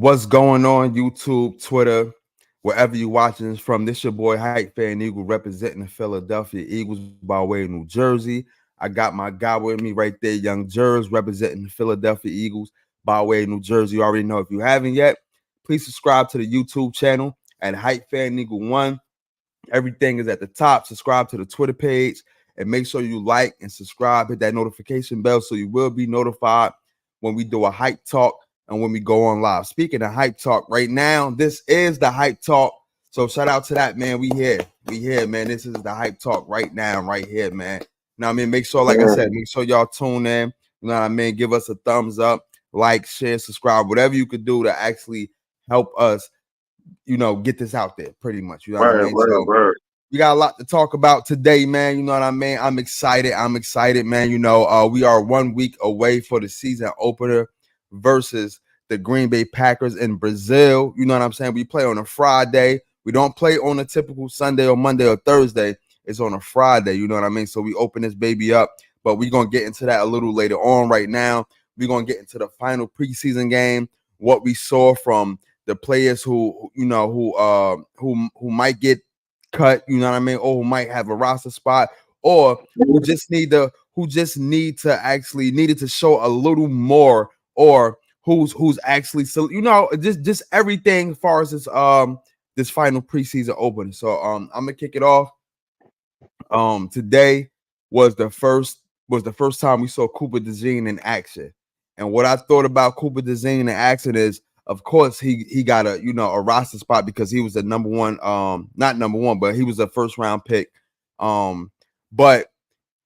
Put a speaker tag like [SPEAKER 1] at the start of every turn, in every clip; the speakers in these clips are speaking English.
[SPEAKER 1] What's going on YouTube, Twitter, wherever you watching this from? This your boy Hype Fan Eagle representing the Philadelphia Eagles by way of New Jersey. I got my guy with me right there, Young Jers, representing the Philadelphia Eagles by way of New Jersey. You already know. If you haven't yet, please subscribe to the YouTube channel at Hype Fan Eagle 1. Everything is at the top. Subscribe to the Twitter page and make sure you like and subscribe. Hit that notification bell so you will be notified when we do a Hype Talk and when we go on live. Speaking of Hype Talk, right now, this is the Hype Talk. So shout out to that, man. We here, man. This is the Hype Talk right now, right here, man. You know what I mean? Make sure, like I said, make sure y'all tune in. You know what I mean? Give us a thumbs up, like, share, subscribe, whatever you could do to actually help us, you know, get this out there pretty much. You know what I mean? So we got a lot to talk about today, man. You know what I mean? I'm excited, man. You know, we are 1 week away for the season opener versus the Green Bay Packers in Brazil. You know what I'm saying? We play on a Friday. We don't play on a typical Sunday or Monday or Thursday. It's on a Friday. You know what I mean? So we open this baby up, but we're going to get into that a little later on. Right now, we're going to get into the final preseason game, what we saw from the players who might get cut, you know what I mean, or who might have a roster spot, or who just needed to actually needed to show a little more, or who's actually, so you know, just everything as far as this final preseason opening. So I'm gonna kick it off. Today was the first time we saw Cooper DeJean in action, and what I thought about Cooper DeJean in action is, of course, he got a roster spot because he was the number one, not number one, but he was a first round pick. But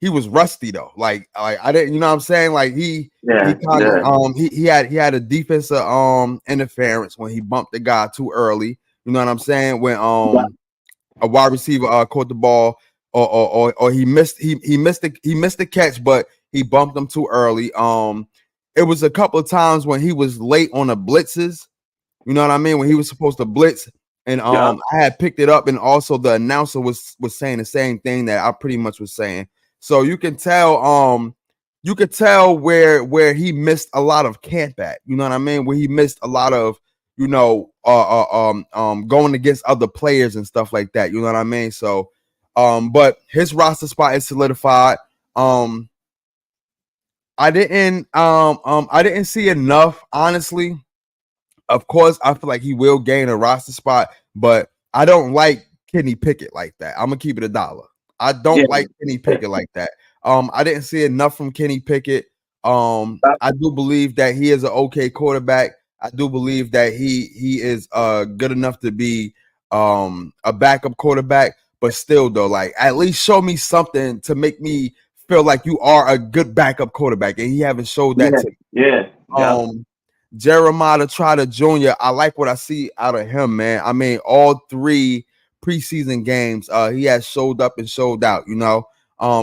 [SPEAKER 1] he was rusty though. Like I didn't, you know what I'm saying? Like he had a defensive interference when he bumped the guy too early. You know what I'm saying? When a wide receiver caught the ball, or he missed the catch, but he bumped him too early. It was a couple of times when he was late on the blitzes. You know what I mean? When he was supposed to blitz, and I had picked it up, and also the announcer was saying the same thing that I pretty much was saying. So you can tell where he missed a lot of camp at. You know what I mean? Where he missed a lot of, going against other players and stuff like that. You know what I mean? So, but his roster spot is solidified. I didn't see enough, honestly. Of course, I feel like he will gain a roster spot, but I don't like Kenny Pickett like that. I'm gonna keep it $1. I don't like Kenny Pickett like that. I didn't see enough from Kenny Pickett. I do believe that he is an okay quarterback. I do believe that he is good enough to be a backup quarterback, but still though, like, at least show me something to make me feel like you are a good backup quarterback, and he haven't showed that to me. Jeremiah Trotter Jr., I like what I see out of him, man. I mean, all 3 preseason games, he has showed up and showed out, you know.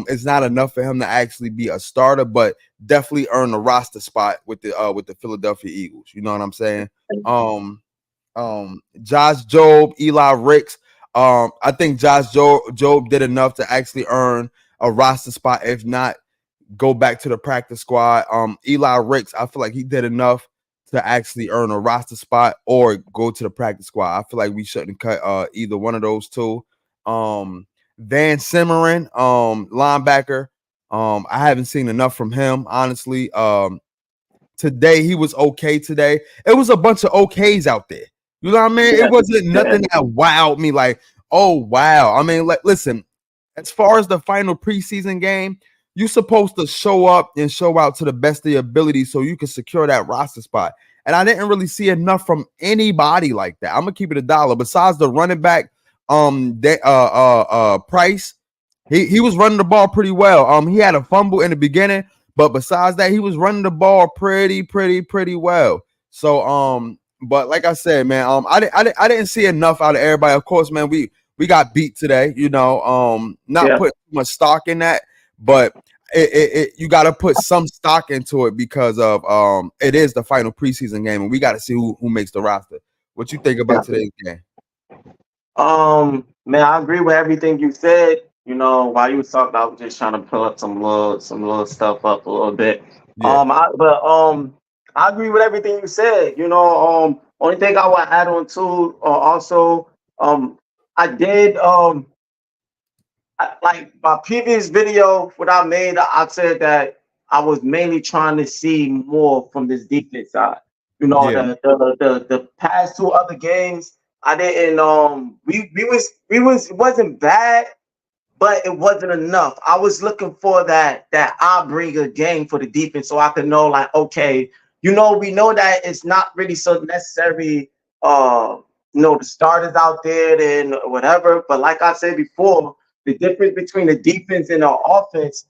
[SPEAKER 1] It's not enough for him to actually be a starter, but definitely earn a roster spot with the Philadelphia Eagles. You know what I'm saying? Josh Jobe, Eli Ricks. I think Josh Jobe did enough to actually earn a roster spot, if not go back to the practice squad. Eli Ricks, I feel like he did enough to actually earn a roster spot or go to the practice squad. I feel like we shouldn't cut either one of those two. Van Simmeren, linebacker. I haven't seen enough from him, honestly. Today he was okay today. It was a bunch of okays out there. You know what I mean? It wasn't nothing that wowed me like, oh wow. I mean, listen, as far as the final preseason game, you're supposed to show up and show out to the best of your ability so you can secure that roster spot. And I didn't really see enough from anybody like that. I'm gonna keep it $1. Besides the running back, Price, he was running the ball pretty well. He had a fumble in the beginning, but besides that, he was running the ball pretty well. So but like I said, man, I didn't see enough out of everybody. Of course, man, we got beat today, you know. Not putting too much stock in that, but you got to put some stock into it because of it is the final preseason game, and we got to see who makes the roster. What you think about today's game?
[SPEAKER 2] Man, I agree with everything you said. You know, while you was talking, I was just trying to pull up some little stuff up a little bit. I agree with everything you said. You know, Only thing I want to add on to, also, I did like my previous video, what I made, I said that I was mainly trying to see more from this defense side. You know,
[SPEAKER 1] Yeah.
[SPEAKER 2] the past two other games, I didn't we was it wasn't bad, but it wasn't enough. I was looking for that I bring a game for the defense so I could know like, okay, we know that it's not really so necessary the starters out there and whatever. But like I said before, the difference between the defense and the offense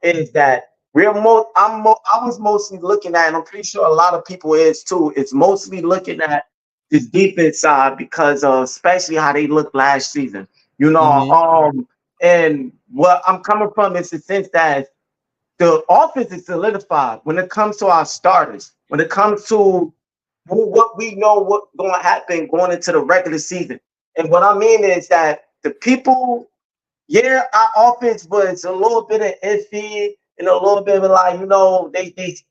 [SPEAKER 2] is that I was mostly looking at, and I'm pretty sure a lot of people is too, it's mostly looking at this defense side because of especially how they looked last season. You know,
[SPEAKER 1] Mm-hmm.
[SPEAKER 2] and what I'm coming from is the sense that the offense is solidified when it comes to our starters, when it comes to what we know what's going to happen going into the regular season. And what I mean is that the people, yeah, our offense was a little bit of iffy and a little bit of like,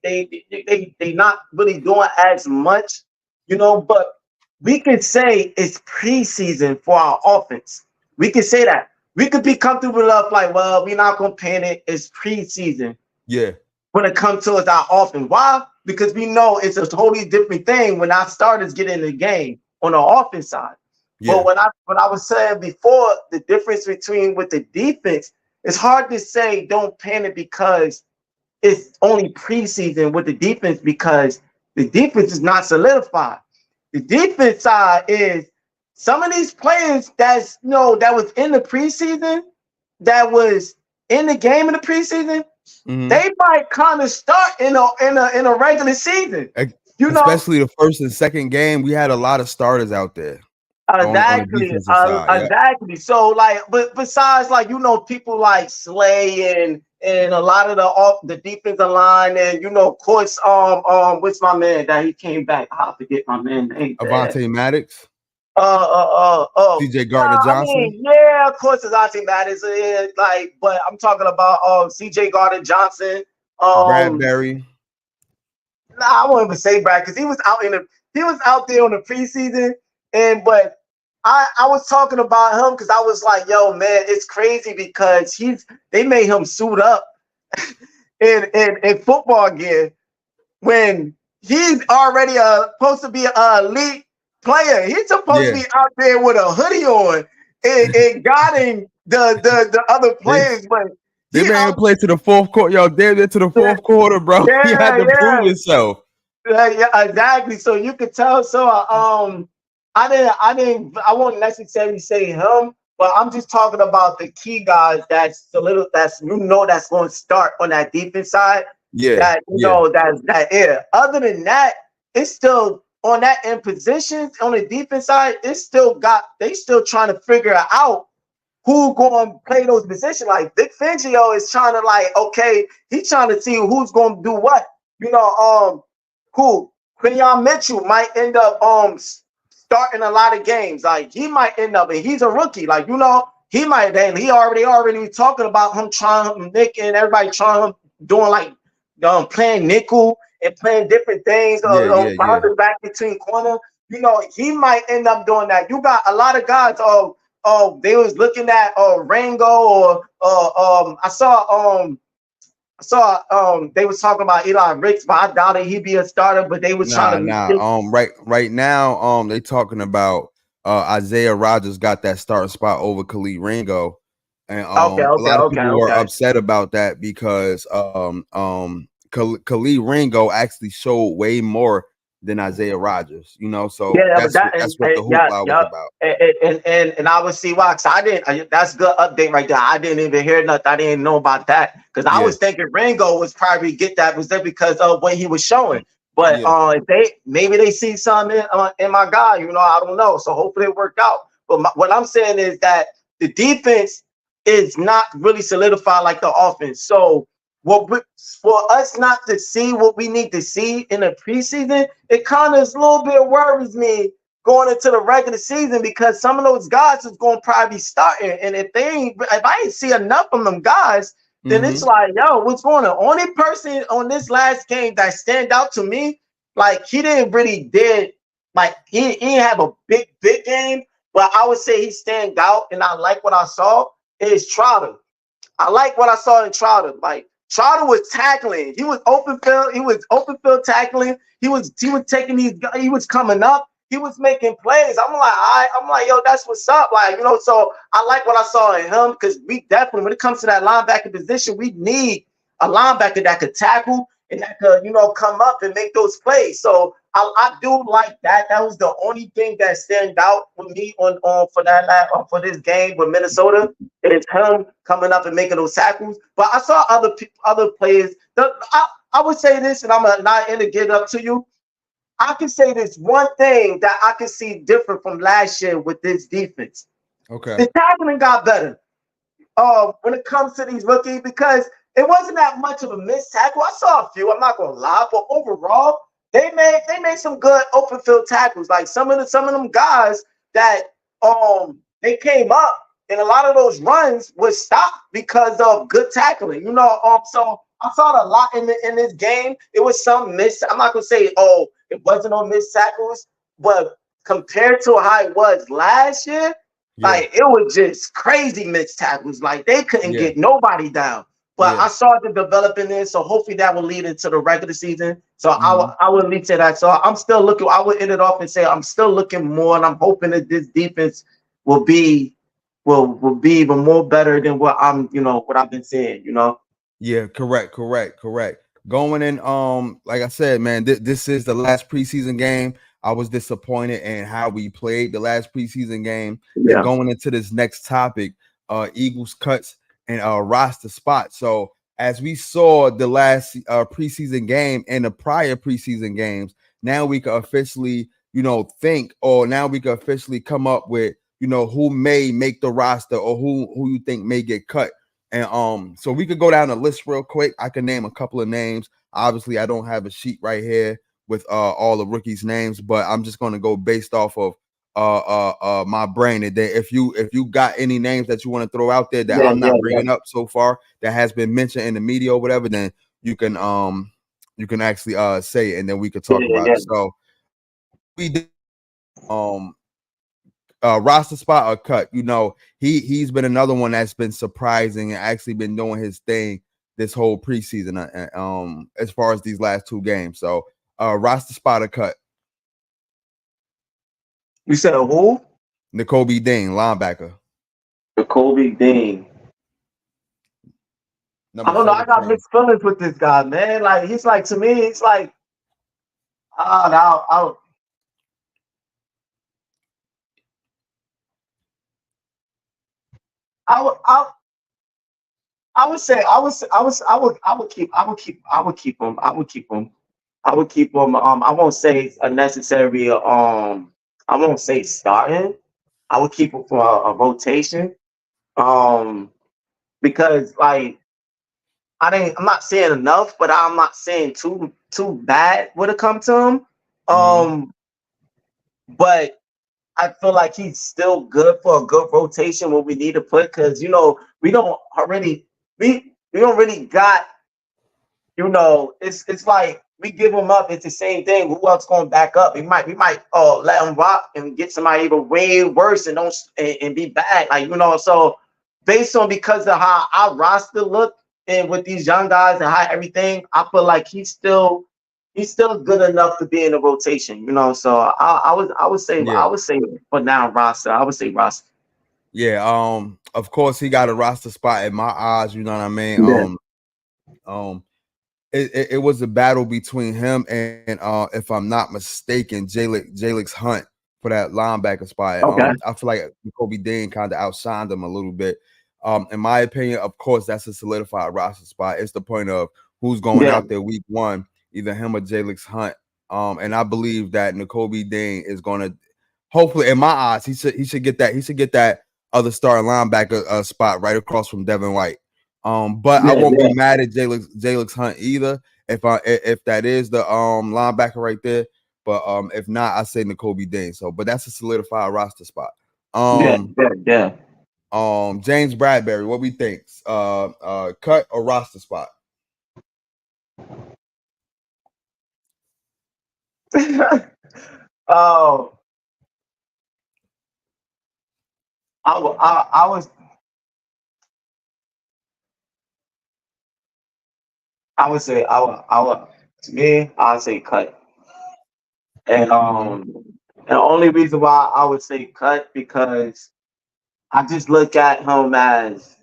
[SPEAKER 2] they not really doing as much, but we can say it's preseason for our offense. We can say that. We could be comfortable enough, like, well, we're not gonna panic. It's preseason
[SPEAKER 1] Yeah.
[SPEAKER 2] when it comes to our offense. Why? Because we know it's a totally different thing when our starters get in the game on the offense side. But
[SPEAKER 1] Yeah.
[SPEAKER 2] when I was saying before, the difference between with the defense, it's hard to say don't panic because it's only preseason with the defense because the defense is not solidified. The defense side is some of these players that was in the preseason, that was in the game in the preseason,
[SPEAKER 1] Mm-hmm.
[SPEAKER 2] they might kind of start in a regular season. You know,
[SPEAKER 1] Especially the first and second game, we had a lot of starters out there on the
[SPEAKER 2] exactly,
[SPEAKER 1] defensive side. Yeah.
[SPEAKER 2] exactly. So like, but besides like people like Slay and a lot of the defensive line and of course what's my man that he came back? I forget my man name there.
[SPEAKER 1] Avante Maddox, CJ
[SPEAKER 2] Nah,
[SPEAKER 1] Gardner
[SPEAKER 2] I
[SPEAKER 1] Johnson,
[SPEAKER 2] mean, yeah, of course, it's Auntie Matt like, but I'm talking about CJ Gardner Johnson. Um,
[SPEAKER 1] Bradbury.
[SPEAKER 2] Nah, I won't even say Brad because he was out there on the preseason, but I was talking about him because I was like, yo, man, it's crazy because they made him suit up in football gear when he's already supposed to be an elite player. He's supposed to
[SPEAKER 1] Yeah.
[SPEAKER 2] be out there with a hoodie on and guarding the other
[SPEAKER 1] They
[SPEAKER 2] players, but
[SPEAKER 1] they
[SPEAKER 2] he
[SPEAKER 1] made him
[SPEAKER 2] out
[SPEAKER 1] play to the fourth quarter. Yo, damn it to the
[SPEAKER 2] there.
[SPEAKER 1] fourth quarter, bro. He had
[SPEAKER 2] Yeah,
[SPEAKER 1] to prove
[SPEAKER 2] yeah.
[SPEAKER 1] himself.
[SPEAKER 2] Yeah, exactly. So you could tell. So I won't necessarily say him, but I'm just talking about the key guys that's the little that's that's going to start on that defense side.
[SPEAKER 1] Yeah,
[SPEAKER 2] That
[SPEAKER 1] yeah,
[SPEAKER 2] that yeah. Other than that, it's still on that end positions on the defense side. They still trying to figure out who going to play those positions. Like Vic Fangio is trying to like, okay, he's trying to see who's going to do what. Who Quinion Mitchell might end up starting a lot of games. Like he might end up, and he's a rookie. Like he might. Then he already talking about him trying Nick and everybody trying doing like playing nickel and playing different things.
[SPEAKER 1] yeah, yeah, yeah.
[SPEAKER 2] Bouncing back between corner. He might end up doing that. You got a lot of guys. They was looking at Rango or I saw they was talking about Eli Ricks, but I doubted he'd be a starter. But they was trying
[SPEAKER 1] Nah,
[SPEAKER 2] to
[SPEAKER 1] nah. Right now, they talking about Isaiah Rogers got that starting spot over Khalid Ringo, and
[SPEAKER 2] okay,
[SPEAKER 1] a
[SPEAKER 2] okay,
[SPEAKER 1] lot of
[SPEAKER 2] okay,
[SPEAKER 1] people were
[SPEAKER 2] okay.
[SPEAKER 1] upset about that because Khalid Ringo actually showed way more than Isaiah Rogers. So
[SPEAKER 2] Yeah, but
[SPEAKER 1] that's what the
[SPEAKER 2] yeah,
[SPEAKER 1] hoopla was
[SPEAKER 2] yeah,
[SPEAKER 1] about.
[SPEAKER 2] and I would see why. Cause that's good update right there. I didn't even hear nothing. I didn't know about that because I
[SPEAKER 1] Yeah,
[SPEAKER 2] was thinking Ringo was probably get that was there because of what he was showing. But
[SPEAKER 1] yeah,
[SPEAKER 2] maybe they see something in my guy. I don't know. So hopefully it worked out. But what I'm saying is that the defense is not really solidified like the offense. So for us not to see what we need to see in the preseason, it kind of a little bit worries me going into the regular season because some of those guys is going to probably be starting, and if I ain't see enough of them guys, then it's
[SPEAKER 1] mm-hmm.
[SPEAKER 2] like, yo, what's going on? Only person on this last game that stand out to me, like he didn't really did like he didn't have a big game, but I would say he stand out, and I like what I saw is Trotter. I like what I saw in Trotter. Like Trotter was tackling. He was open field. He was open field tackling. He was taking these. He was coming up. He was making plays. I'm like, I'm like, yo, that's what's up. Like, so I like what I saw in him because we definitely, when it comes to that linebacker position, we need a linebacker that could tackle and that could, come up and make those plays. So I do like that. That was the only thing that stand out with me on for this game with Minnesota. It's him coming up and making those tackles. But I saw other players. I would say this, and I'm not in to get up to you. I can say this one thing that I can see different from last year with this defense.
[SPEAKER 1] Okay.
[SPEAKER 2] The tackling got better when it comes to these rookies because it wasn't that much of a missed tackle. I saw a few. I'm not gonna lie, but overall, they made some good open field tackles. Like some of them guys that they came up and a lot of those runs was stopped because of good tackling. So I saw a lot in this game. It was some missed. I'm not gonna say it wasn't on missed tackles, but compared to how it was last year,
[SPEAKER 1] Yeah.
[SPEAKER 2] like it was just crazy missed tackles. Like they couldn't
[SPEAKER 1] Yeah.
[SPEAKER 2] get nobody down. But
[SPEAKER 1] Yeah.
[SPEAKER 2] I saw them developing this, so hopefully that will lead into the regular season. So
[SPEAKER 1] Mm-hmm.
[SPEAKER 2] I would lead to that. So I'm still looking. I would end it off and say I'm still looking more, and I'm hoping that this defense will be will be even more better than what what I've been saying.
[SPEAKER 1] Yeah, correct. Going in, like I said, man, this is the last preseason game. I was disappointed in how we played the last preseason game. And
[SPEAKER 2] Yeah,
[SPEAKER 1] going into this next topic, Eagles cuts and roster spot. So as we saw the last preseason game and the prior preseason games, now we can officially, think, or now we can officially come up with, who may make the roster or who you think may get cut. And so we could go down the list real quick. I can name a couple of names. Obviously, I don't have a sheet right here with all the rookies' names, but I'm just gonna go based off of my brain. And then if you got any names that you want to throw out there that
[SPEAKER 2] yeah,
[SPEAKER 1] I'm
[SPEAKER 2] yeah,
[SPEAKER 1] not
[SPEAKER 2] yeah,
[SPEAKER 1] bringing up so far that has been mentioned in the media or whatever, then you can actually say it and then we could talk
[SPEAKER 2] yeah,
[SPEAKER 1] about
[SPEAKER 2] yeah.
[SPEAKER 1] it. So we did um roster spot or cut. He's been another one that's been surprising and actually been doing his thing this whole preseason. As far as these last two games, so roster spot or cut.
[SPEAKER 2] You said who?
[SPEAKER 1] N'Kobe Dean, linebacker,
[SPEAKER 2] Kobe Dean. I
[SPEAKER 1] number
[SPEAKER 2] don't know. I got
[SPEAKER 1] 17.
[SPEAKER 2] mixed feelings with this guy, man. Like he's like to me, he's like I I would I would say I would keep him. I won't say a necessary I won't say starting. I would keep him for a rotation. Um because like I'm not saying enough, but I'm not saying too bad when it comes to him.
[SPEAKER 1] Mm-hmm.
[SPEAKER 2] Um but I feel like he's still good for a good rotation when we need to put because we don't really got it's like we give him up. It's the same thing. Who else going back up? We might let him rock and get somebody even way worse and don't and be bad. Like so based on because of how our roster look and with these young guys and how everything, I feel like he's still good enough to be in the rotation. So
[SPEAKER 1] Yeah,
[SPEAKER 2] I would say for now roster. I would say roster.
[SPEAKER 1] yeah. Of course, he got a roster spot in my eyes. You know what I mean?
[SPEAKER 2] Yeah.
[SPEAKER 1] Um, it was a battle between him and if I'm not mistaken, Jalix Hunt for that linebacker spot.
[SPEAKER 2] Okay.
[SPEAKER 1] I feel like Kobe Dean kind of outshined him a little bit. In my opinion, of course, that's a solidified roster spot. It's the point of who's going
[SPEAKER 2] Yeah.
[SPEAKER 1] out there week one, either him or Jalix Hunt. And I believe that N'Kobe Dean is going to, hopefully, in my eyes, he should get that other starting linebacker spot right across from Devin White. But I
[SPEAKER 2] Yeah.
[SPEAKER 1] won't be
[SPEAKER 2] Yeah.
[SPEAKER 1] mad at Jalix Hunt either if that is the linebacker right there. But if not, I say N'Kobe Dean. So, but that's a solidified roster spot.
[SPEAKER 2] Yeah.
[SPEAKER 1] Um,
[SPEAKER 2] Yeah. Yeah.
[SPEAKER 1] James Bradbury, what we think? Cut or roster spot?
[SPEAKER 2] Oh, I was I would say I would to me I'd say cut. And
[SPEAKER 1] Mhm.
[SPEAKER 2] the only reason why I would say cut because I just look at him as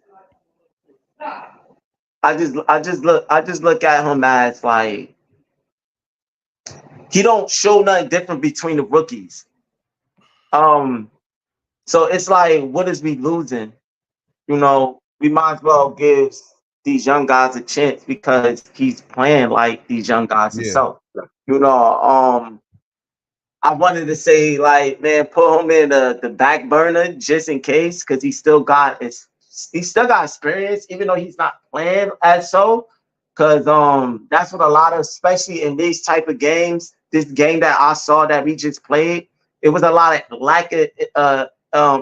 [SPEAKER 2] I just look at him as like he don't show nothing different between the rookies. Um so it's like what is we losing? You know, we might as well give these young guys a chance because he's playing like these young guys
[SPEAKER 1] Yeah,
[SPEAKER 2] himself. You know, I wanted to say like, man, put him in the back burner just in case, because he still got experience, even though he's not playing as so. Cause that's what a lot of, especially in these type of games, this game that I saw that we just played, it was a lot of lack of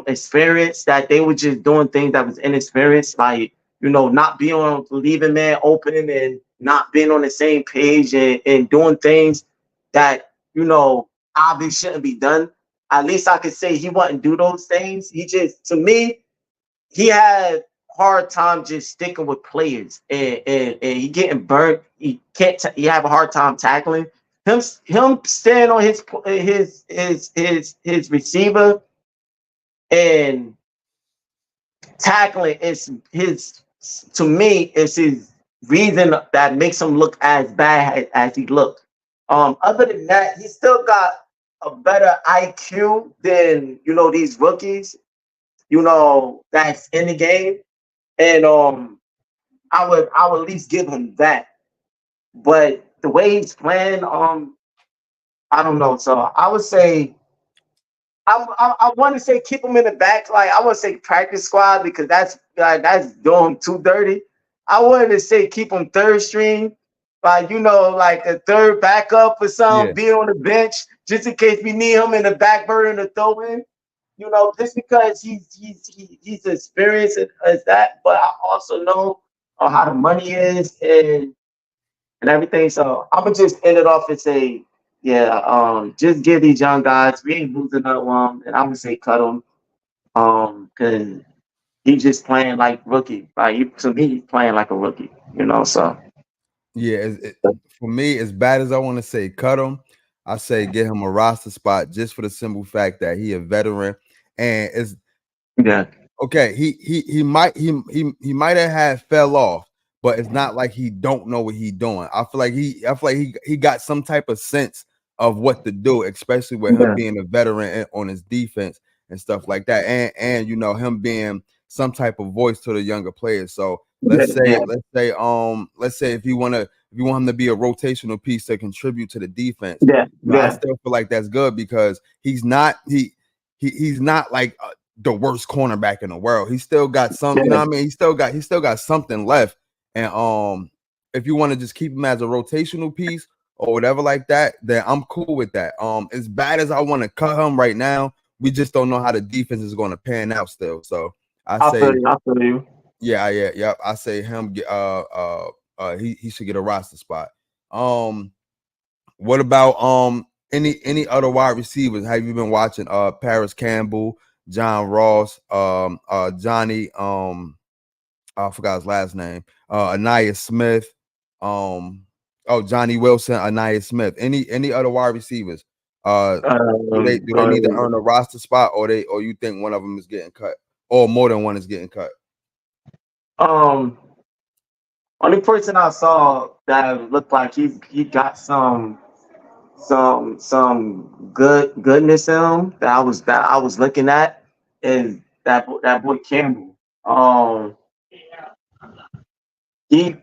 [SPEAKER 2] experience that they were just doing things that was inexperienced, like not being on leaving man open and not being on the same page and doing things that obviously shouldn't be done. At least I could say he wouldn't do those things. He just, to me, he had hard time just sticking with players, and he getting burnt. He can't. He have a hard time tackling him standing on his receiver and tackling is his. To me, it's his reason that makes him look as bad as he looked. Other than that, he still got a better IQ than these rookies. That's in the game, and I would at least give him that. But the way he's playing, I don't know. So I would say I want to say keep him in the back. Like I want to say practice squad because that's doing him too dirty. I wanted to say keep him third string, like like a third backup or
[SPEAKER 1] yeah,
[SPEAKER 2] something, be on the bench just in case we need him in the back burner to throw in. Just because he's experienced as that, but I also know how the money is and everything. So I'm gonna just end it off and say, yeah, just give these young guys. We ain't losing that one, and I'm gonna say cut them, because he's just playing like rookie. Like to me, he's playing like a rookie. So
[SPEAKER 1] yeah. For me, as bad as I want to say cut him, I say get him a roster spot just for the simple fact that he a veteran, and it's
[SPEAKER 2] yeah,
[SPEAKER 1] okay. He might have had fell off, but it's not like he don't know what he doing. I feel like he got some type of sense of what to do, especially with him
[SPEAKER 2] yeah,
[SPEAKER 1] being a veteran on his defense and stuff like that, and him being some type of voice to the younger players. So
[SPEAKER 2] yeah, yeah,
[SPEAKER 1] let's say if you want him to be a rotational piece to contribute to the defense,
[SPEAKER 2] yeah,
[SPEAKER 1] I
[SPEAKER 2] yeah,
[SPEAKER 1] still feel like that's good because he's not like the worst cornerback in the world. He still got some,
[SPEAKER 2] yeah.
[SPEAKER 1] what I mean? He still got something left. And if you want to just keep him as a rotational piece or whatever like that, then I'm cool with that. As bad as I want to cut him right now, we just don't know how the defense is going to pan out still. So I
[SPEAKER 2] I feel
[SPEAKER 1] say,
[SPEAKER 2] you. I feel you.
[SPEAKER 1] yeah. I say him get he should get a roster spot. Um what about any other wide receivers? Have you been watching Paris Campbell, John Ross, Johnny I forgot his last name, Anaya Smith, um Johnny Wilson, Anaya Smith. Any other wide receivers? Do they need to
[SPEAKER 2] Um,
[SPEAKER 1] earn a roster spot or you think one of them is getting cut or more than one is getting cut?
[SPEAKER 2] um, only person I saw that looked like he got some goodness in him that I was looking at is that boy Campbell. He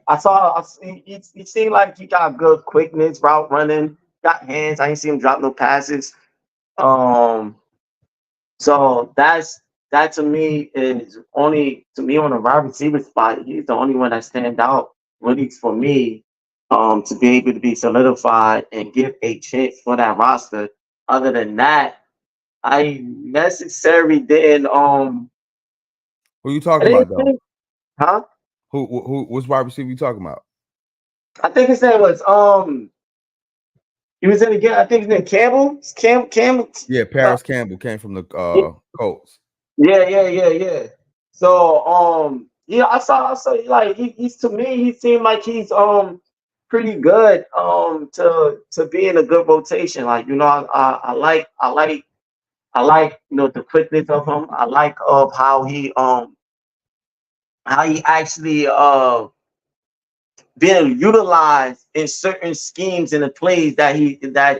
[SPEAKER 2] seemed like he got good quickness, route running, got hands. I ain't seen him drop no passes. Um, so that to me is only to me on the wide receiver spot. He's the only one that stands out really for me. To be able to be solidified and give a chance for that roster. Other than that, I necessarily didn't
[SPEAKER 1] Who you
[SPEAKER 2] I
[SPEAKER 1] talking
[SPEAKER 2] didn't
[SPEAKER 1] about though?
[SPEAKER 2] think, huh?
[SPEAKER 1] Which wide receiver you talking about?
[SPEAKER 2] I think his name was He was in the game. I think his name Campbell. Cam.
[SPEAKER 1] Yeah,
[SPEAKER 2] Uh,
[SPEAKER 1] Paris Campbell came from the Colts.
[SPEAKER 2] yeah. So yeah, I saw like he's to me, he seemed like he's pretty good to be in a good rotation. Like, I like the quickness of him. I like of how he actually being utilized in certain schemes and the plays that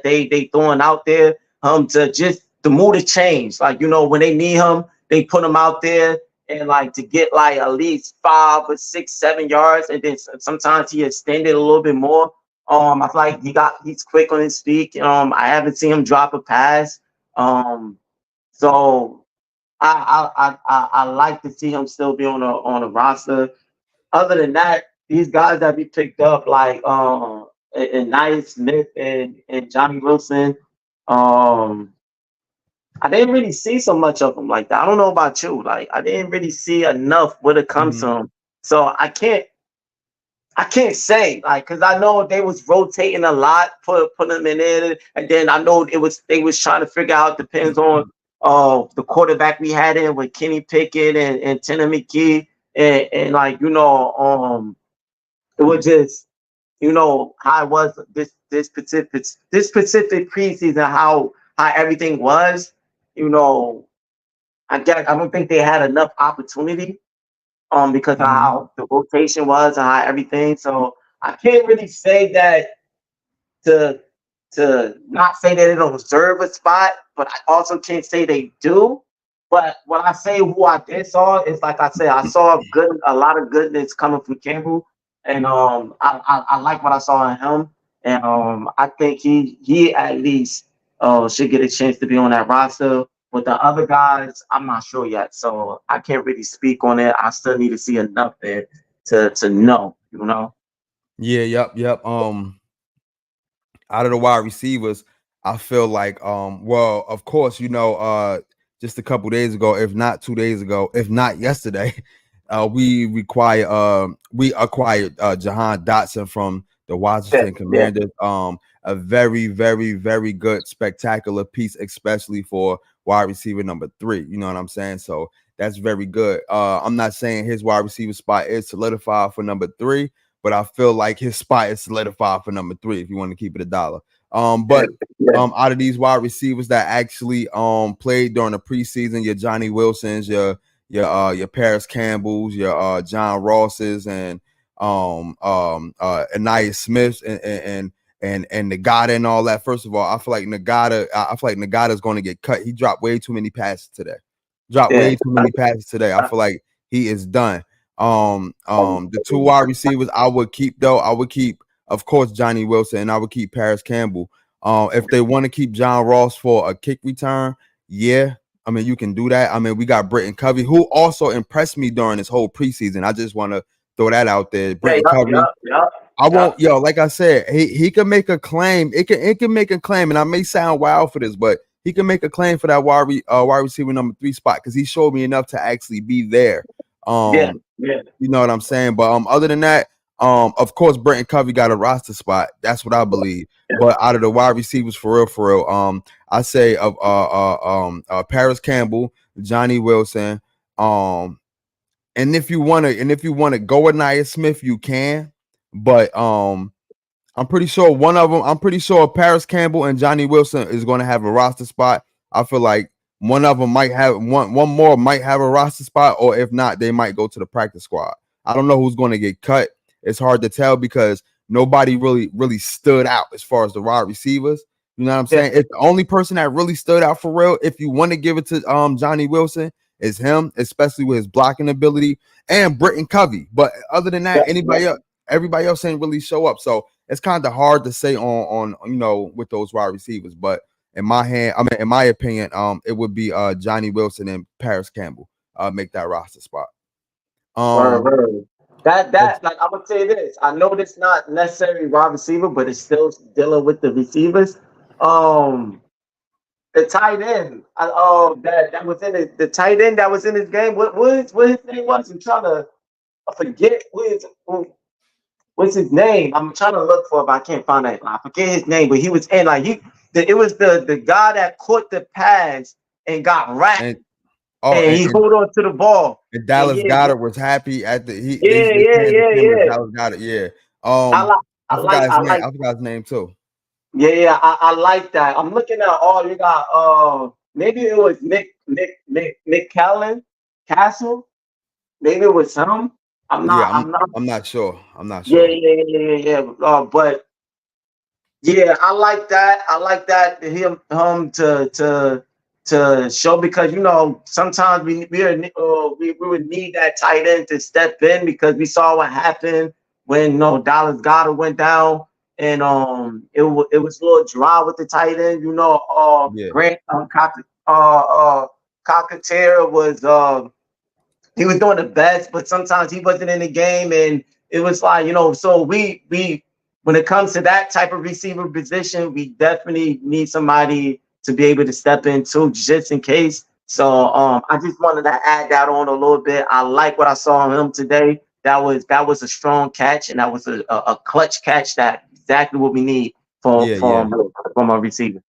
[SPEAKER 2] they throwing out there to just the mood to change. Like, when they need him, they put him out there and like to get like at least 5 or 6, 7 yards, and then sometimes he extended a little bit more. I feel like he's quick on his feet. I haven't seen him drop a pass. So I like to see him still be on a roster. Other than that, these guys that we picked up, like and Nia Smith and Johnny Wilson, um, I didn't really see so much of them like that. I don't know about you, like I didn't really see enough when it comes to
[SPEAKER 1] Hmm.
[SPEAKER 2] them. So I can't say like because I know they was rotating a lot, put them in there, and then I know they was trying to figure out depends on the quarterback we had in with Kenny Pickett and Tanner McKee and like it was just how it was this specific preseason how everything was you know I don't think they had enough opportunity because of
[SPEAKER 1] Hmm.
[SPEAKER 2] how the rotation was and how everything. So I can't really say that to not say that they don't deserve a spot, but I also can't say they do. But when I say who I did saw, it's like I said, I saw a lot of goodness coming from Campbell, and I like what I saw in him, and I think he at least should get a chance to be on that roster. With the other guys, I'm not sure yet, so I can't really speak on it. I still need to see enough there to know.
[SPEAKER 1] Yeah, yep. Out of the wide receivers, I feel like well, of course, just a couple days ago, if not 2 days ago, if not yesterday, we acquired Jahan Dotson from the
[SPEAKER 2] Yeah,
[SPEAKER 1] Washington
[SPEAKER 2] yeah,
[SPEAKER 1] Commanders. A very, very, very good, spectacular piece, especially for wide receiver number 3. You know what I'm saying? So that's very good. I'm not saying his wide receiver spot is solidified for number 3, but I feel like his spot is solidified for number 3 if you want to keep it a dollar.
[SPEAKER 2] yeah,
[SPEAKER 1] But
[SPEAKER 2] yeah,
[SPEAKER 1] out of these wide receivers that actually played during the preseason, your Johnny Wilsons, your Paris Campbells, your John Rosses, and Anaya Smiths and Nagata and all that. First of all, I feel like Nagata is going to get cut. He dropped way too many passes today. Dropped
[SPEAKER 2] yeah.
[SPEAKER 1] way too many passes today. I feel like he is done. The two wide receivers I would keep though, I would keep, of course, Johnny Wilson, and I would keep Paris Campbell. If they want to keep John Ross for a kick return, yeah, I mean you can do that. I mean we got Britton Covey, who also impressed me during this whole preseason. I just want to throw that out there.
[SPEAKER 2] Yeah,
[SPEAKER 1] Britton
[SPEAKER 2] yup,
[SPEAKER 1] Covey,
[SPEAKER 2] yup, yup,
[SPEAKER 1] I won't,
[SPEAKER 2] yup.
[SPEAKER 1] like I said, he can make a claim. It can make a claim, and I may sound wild for this, but he can make a claim for that wide receiver number 3 spot because he showed me enough to actually be there.
[SPEAKER 2] Yeah,
[SPEAKER 1] Um,
[SPEAKER 2] yeah,
[SPEAKER 1] you know what I'm saying? But other than that, of course, Brenton Covey got a roster spot. That's what I believe. But out of the wide receivers, for real, I say of Paris Campbell, Johnny Wilson, and if you wanna go with Nia Smith, you can. But I'm pretty sure one of them. I'm pretty sure Paris Campbell and Johnny Wilson is going to have a roster spot. I feel like one of them might have one more might have a roster spot, or if not, they might go to the practice squad. I don't know who's going to get cut. It's hard to tell because nobody really stood out as far as the wide receivers. You know what I'm
[SPEAKER 2] yeah,
[SPEAKER 1] saying? It's the only person that really stood out for real. If you want to give it to Johnny Wilson, is him, especially with his blocking ability and Britton Covey. But other than
[SPEAKER 2] yeah,
[SPEAKER 1] that,
[SPEAKER 2] yeah.
[SPEAKER 1] everybody else ain't really show up. So it's kind of hard to say on with those wide receivers. But in my opinion, it would be Johnny Wilson and Paris Campbell make that roster spot.
[SPEAKER 2] Word,
[SPEAKER 1] Um,
[SPEAKER 2] word. That like I'm gonna tell you this. I know this not necessarily wide receiver, but it's still dealing with the receivers. Um, the tight end. That was in the tight end that was in this game. What his name was? I'm trying to I forget what his what's his name? I'm trying to look for it, but I can't find it. I forget his name, but he was in like it was the guy that caught the pass and got wrapped,
[SPEAKER 1] And oh,
[SPEAKER 2] and he hold on to the ball.
[SPEAKER 1] and
[SPEAKER 2] And
[SPEAKER 1] Dallas
[SPEAKER 2] yeah,
[SPEAKER 1] Goddard was happy at the
[SPEAKER 2] yeah,
[SPEAKER 1] they
[SPEAKER 2] yeah,
[SPEAKER 1] handed
[SPEAKER 2] yeah,
[SPEAKER 1] him to
[SPEAKER 2] yeah.
[SPEAKER 1] Dallas Goddard. Yeah.
[SPEAKER 2] I like,
[SPEAKER 1] I forgot his
[SPEAKER 2] I
[SPEAKER 1] name.
[SPEAKER 2] like.
[SPEAKER 1] I forgot his name too.
[SPEAKER 2] Yeah, yeah, I like that. I'm looking at all you got. Maybe it was Nick Callan Castle. Maybe it was him. I'm
[SPEAKER 1] Yeah,
[SPEAKER 2] not. I'm not.
[SPEAKER 1] I'm not sure. I'm not
[SPEAKER 2] Yeah,
[SPEAKER 1] sure.
[SPEAKER 2] yeah, yeah, yeah, yeah. But yeah, I like that. I like that him to show because sometimes we would need that tight end to step in because we saw what happened when Dallas Goddard went down and it was a little dry with the tight end.
[SPEAKER 1] Yeah.
[SPEAKER 2] Grant Cockatier was he was doing the best, but sometimes he wasn't in the game, and it was like So we when it comes to that type of receiver position, we definitely need somebody to be able to step into just in case. So I just wanted to add that on a little bit. I like what I saw on him today. That was a strong catch, and that was a clutch catch. That exactly what we need
[SPEAKER 1] Yeah, yeah.
[SPEAKER 2] from a receiver.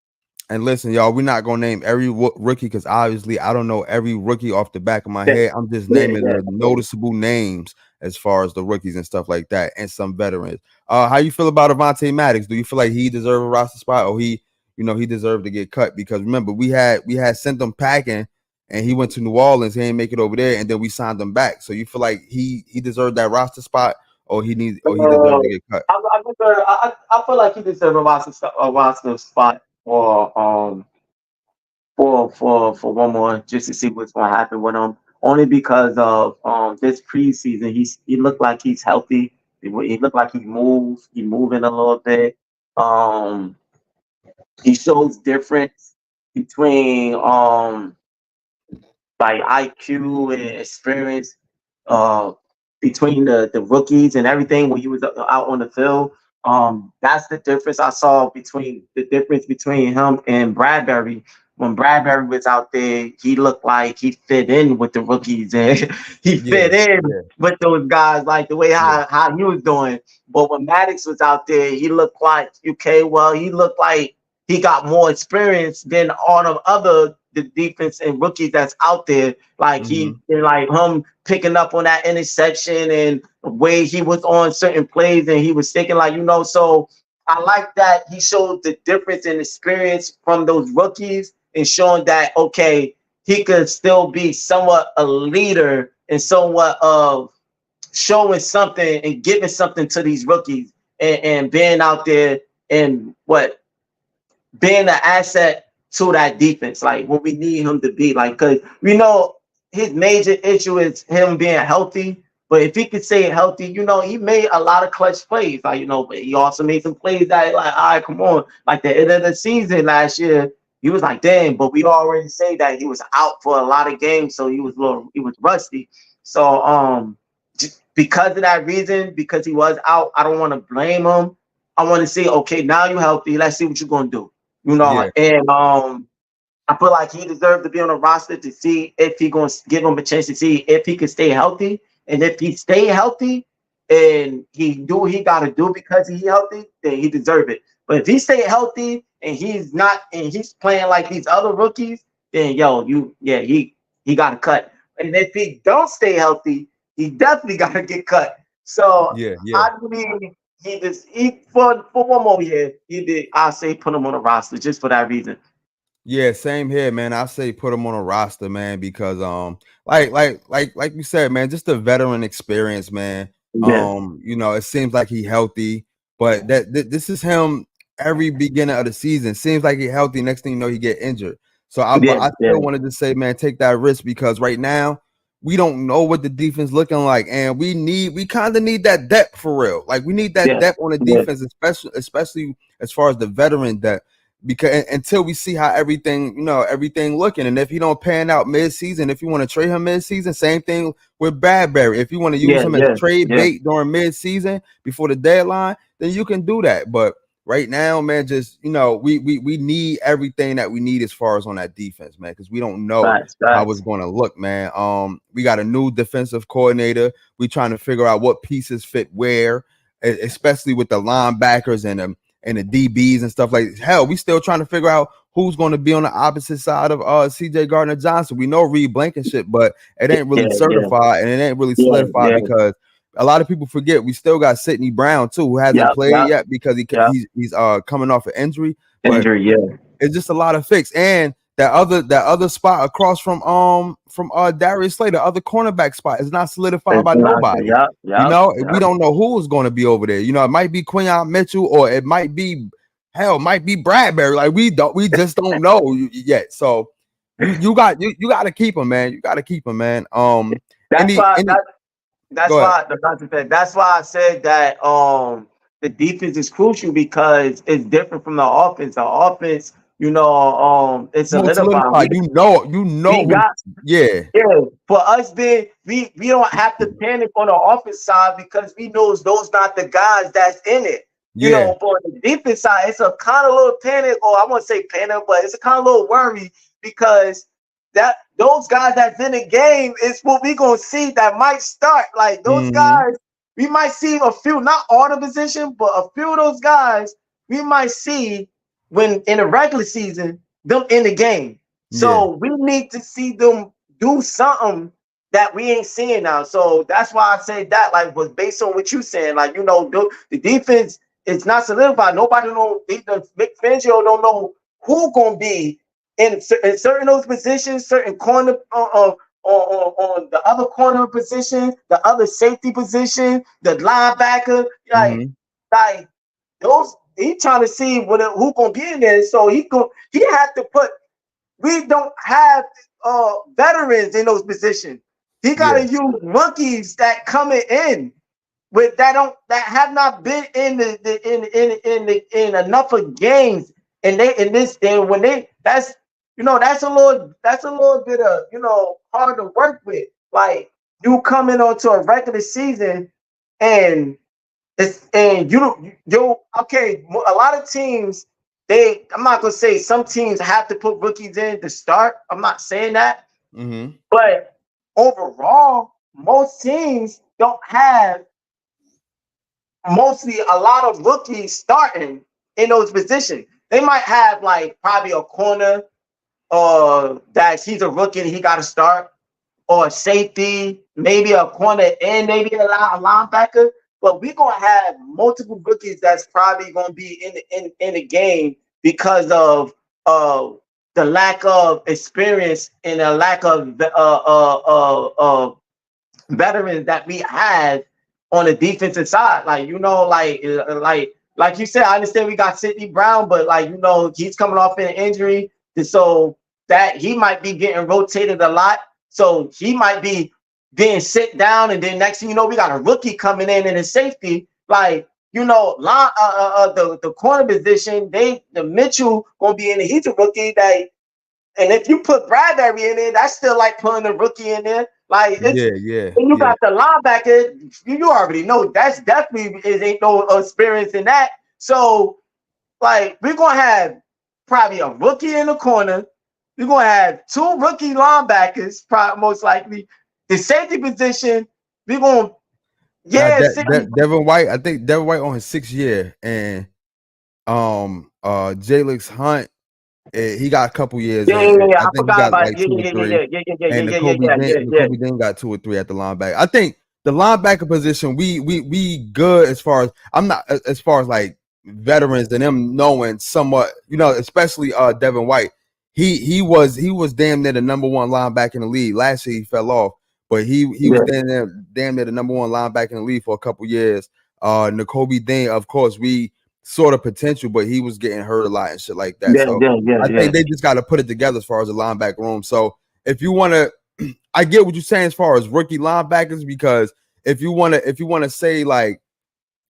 [SPEAKER 1] And listen, y'all, we're not gonna name every rookie because obviously I don't know every rookie off the back of my
[SPEAKER 2] Yeah,
[SPEAKER 1] head. I'm just
[SPEAKER 2] yeah,
[SPEAKER 1] naming
[SPEAKER 2] yeah.
[SPEAKER 1] the noticeable names as far as the rookies and stuff like that, and some veterans. How you feel about Avonte Maddox? Do you feel like he deserved a roster spot, or he deserved to get cut? Because remember, we had sent him packing, and he went to New Orleans. He didn't make it over there, and then we signed him back. So you feel like he deserved that roster spot, or he deserved to get cut?
[SPEAKER 2] I feel like he deserves a roster spot for one more just to see what's going to happen with him. Only because of this preseason, he looked like he's healthy. He looked like he moving a little bit. Um, he shows difference between like IQ and experience uh, between the rookies and everything when he was out on the field. That's the difference I saw between him and Bradbury. When Bradbury was out there, he looked like he fit in with the rookies and he
[SPEAKER 1] Yeah,
[SPEAKER 2] fit in
[SPEAKER 1] yeah,
[SPEAKER 2] with those guys, like the way
[SPEAKER 1] yeah,
[SPEAKER 2] how he was doing. But when Maddox was out there, he looked like okay, well, he looked like he got more experience than all the other the defense and rookies that's out there. Like
[SPEAKER 1] hmm,
[SPEAKER 2] like him picking up on that interception and the way he was on certain plays and he was thinking So I like that he showed the difference in experience from those rookies and showing that okay, he could still be somewhat a leader and somewhat of showing something and giving something to these rookies and being out there and being an asset to that defense, like what we need him to be, like because we know his major issue is him being healthy. But if he could stay healthy, he made a lot of clutch plays, but he also made some plays that like, all right, come on, like the end of the season last year, he was like, damn, but we already say that he was out for a lot of games, so he was rusty. So because of that reason, because he was out, I don't want to blame him. I want to say, okay, now you're healthy. Let's see what you're gonna do
[SPEAKER 1] yeah,
[SPEAKER 2] and I feel like he deserved to be on the roster to see if he going to give him a chance to see if he can stay healthy. And if he stay healthy and he do what he got to do because he healthy, then he deserve it. But if he stay healthy and he's not and he's playing like these other rookies, then he got to cut. And if he don't stay healthy, he definitely got to get cut. So
[SPEAKER 1] yeah, yeah.
[SPEAKER 2] I believe for one more year, he did. I say put him on the roster just for that reason.
[SPEAKER 1] Yeah, same here, man. I say put him on a roster, man, because like you said, man, just the veteran experience, man.
[SPEAKER 2] Yeah,
[SPEAKER 1] It seems like he healthy, but this is him every beginning of the season. Seems like he healthy. Next thing you know, he get injured. So
[SPEAKER 2] yeah,
[SPEAKER 1] I
[SPEAKER 2] yeah,
[SPEAKER 1] still wanted to say, man, take that risk because right now we don't know what the defense looking like, and we kind of need that depth for real. Like we need that
[SPEAKER 2] yeah,
[SPEAKER 1] depth on the
[SPEAKER 2] yeah,
[SPEAKER 1] defense, especially as far as the veteran depth because until we see how everything looking, and if he don't pan out mid-season, if you want to trade him mid-season, same thing with Bradbury. If you want to use
[SPEAKER 2] yeah,
[SPEAKER 1] him as
[SPEAKER 2] yeah,
[SPEAKER 1] trade
[SPEAKER 2] yeah.
[SPEAKER 1] bait during mid-season before the deadline, then you can do that. But right now, man, just we need everything that we need as far as on that defense, man, because we don't know
[SPEAKER 2] Facts,
[SPEAKER 1] how it's
[SPEAKER 2] facts.
[SPEAKER 1] going to look, man. We got a new defensive coordinator. We trying to figure out what pieces fit where. especially with the linebackers and the DBs and stuff like. Hell, we still trying to figure out who's going to be on the opposite side of CJ Gardner Johnson. We know Reed Blankenship, but it ain't really
[SPEAKER 2] yeah,
[SPEAKER 1] certified and it ain't really
[SPEAKER 2] yeah,
[SPEAKER 1] solidified
[SPEAKER 2] yeah.
[SPEAKER 1] because a lot of people forget we still got Sidney Brown too, who hasn't
[SPEAKER 2] Yep,
[SPEAKER 1] played
[SPEAKER 2] yep,
[SPEAKER 1] yet because
[SPEAKER 2] yep.
[SPEAKER 1] he's coming off an injury. But
[SPEAKER 2] Injury, yeah.
[SPEAKER 1] it's just a lot of fix. And that other spot across from Darius Slay, the other cornerback spot, is not solidified
[SPEAKER 2] It's
[SPEAKER 1] by
[SPEAKER 2] not,
[SPEAKER 1] nobody.
[SPEAKER 2] yep,
[SPEAKER 1] You
[SPEAKER 2] yep,
[SPEAKER 1] know, we
[SPEAKER 2] yep.
[SPEAKER 1] don't know who's going to be over there. You know, it might be Quinyon Mitchell or it might be it might be Bradbury. Like we just don't know yet. So you got to keep him, man. You got to keep him, man.
[SPEAKER 2] That's why
[SPEAKER 1] Any
[SPEAKER 2] that's
[SPEAKER 1] go ahead.
[SPEAKER 2] why that's why I said that the defense is crucial because it's different from the offense. The offense, it's
[SPEAKER 1] More
[SPEAKER 2] solidified.
[SPEAKER 1] solidified. You know
[SPEAKER 2] We
[SPEAKER 1] who.
[SPEAKER 2] got
[SPEAKER 1] Yeah,
[SPEAKER 2] Yeah, for us being we don't have to panic on the offense side because we know those not the guys that's in it.
[SPEAKER 1] yeah,
[SPEAKER 2] For the defense side, it's a kind of little panic, or I won't say panic, but it's a kind of little worry because that those guys that's in the game is what we gonna see that might start. Like those
[SPEAKER 1] mm-hmm.
[SPEAKER 2] guys, we might see a few, not all the position, but a few of those guys we might see when in the regular season them in the game.
[SPEAKER 1] Yeah,
[SPEAKER 2] So we need to see them do something that we ain't seeing now. So that's why I say that, like, was based on what you saying. Like, the defense is not solidified. Nobody know. Vic Fangio don't know who gonna be in certain those positions, certain corner on the other corner position, the other safety position, the linebacker. Like,
[SPEAKER 1] mm-hmm.
[SPEAKER 2] like those. He trying to see who gonna be in there. So he had to put. We don't have veterans in those positions. He got
[SPEAKER 1] Yeah,
[SPEAKER 2] to use rookies that coming in with that have not been in in enough of games, and they in this and when they that's a little bit of hard to work with. Like you coming onto a regular season and okay. A lot of teams, I'm not gonna say some teams have to put rookies in to start. I'm not saying that,
[SPEAKER 1] mm-hmm.
[SPEAKER 2] but overall, most teams don't have mostly a lot of rookies starting in those positions. They might have like probably a corner, that he's a rookie and he got to start, or a safety, maybe a corner and maybe a linebacker. But we're gonna have multiple rookies that's probably gonna be in the game because of the lack of experience and the lack of veterans that we have on the defensive side. Like you said, I understand we got Sidney Brown, but he's coming off an injury, and so that he might be getting rotated a lot. So he might be being sit down, and then next thing you know, we got a rookie coming in a safety. The corner position, the Mitchell gonna be in it. He's a rookie that, and if you put Bradbury in there, that's still like putting a rookie in there. Like it's
[SPEAKER 1] Yeah,
[SPEAKER 2] when you got the linebacker, you already know that's definitely ain't no experience in that. So like we're gonna have probably a rookie in the corner. We're gonna have two rookie linebackers, probably most likely. The safety position, we're gonna
[SPEAKER 1] Now
[SPEAKER 2] yeah, see,
[SPEAKER 1] Devin White, I think Devin White on his 6th year, and Jalix Hunt, he got a couple years
[SPEAKER 2] yeah,
[SPEAKER 1] in.
[SPEAKER 2] yeah, yeah, yeah.
[SPEAKER 1] I
[SPEAKER 2] I
[SPEAKER 1] think he
[SPEAKER 2] forgot
[SPEAKER 1] got
[SPEAKER 2] about
[SPEAKER 1] like
[SPEAKER 2] yeah,
[SPEAKER 1] 2 or 3,
[SPEAKER 2] yeah, yeah, yeah, yeah, yeah,
[SPEAKER 1] and
[SPEAKER 2] yeah, yeah, yeah, yeah, yeah.
[SPEAKER 1] Nakobe Dean got 2 or 3 at the linebacker. I think the linebacker position, we good as far as I'm not as far as like veterans and them knowing somewhat, especially Devin White. He was damn near the #1 linebacker in the league. Last year he fell off, but he was
[SPEAKER 2] Yeah.
[SPEAKER 1] damn near the #1 linebacker in the league for a couple years. Nakobe Dean, of course, we sort of potential, but he was getting hurt a lot and shit like that.
[SPEAKER 2] Yeah,
[SPEAKER 1] So
[SPEAKER 2] yeah, yeah,
[SPEAKER 1] I
[SPEAKER 2] yeah.
[SPEAKER 1] think they just got to put it together as far as the linebacker room. So if you want to, I get what you're saying as far as rookie linebackers, because if you want to say like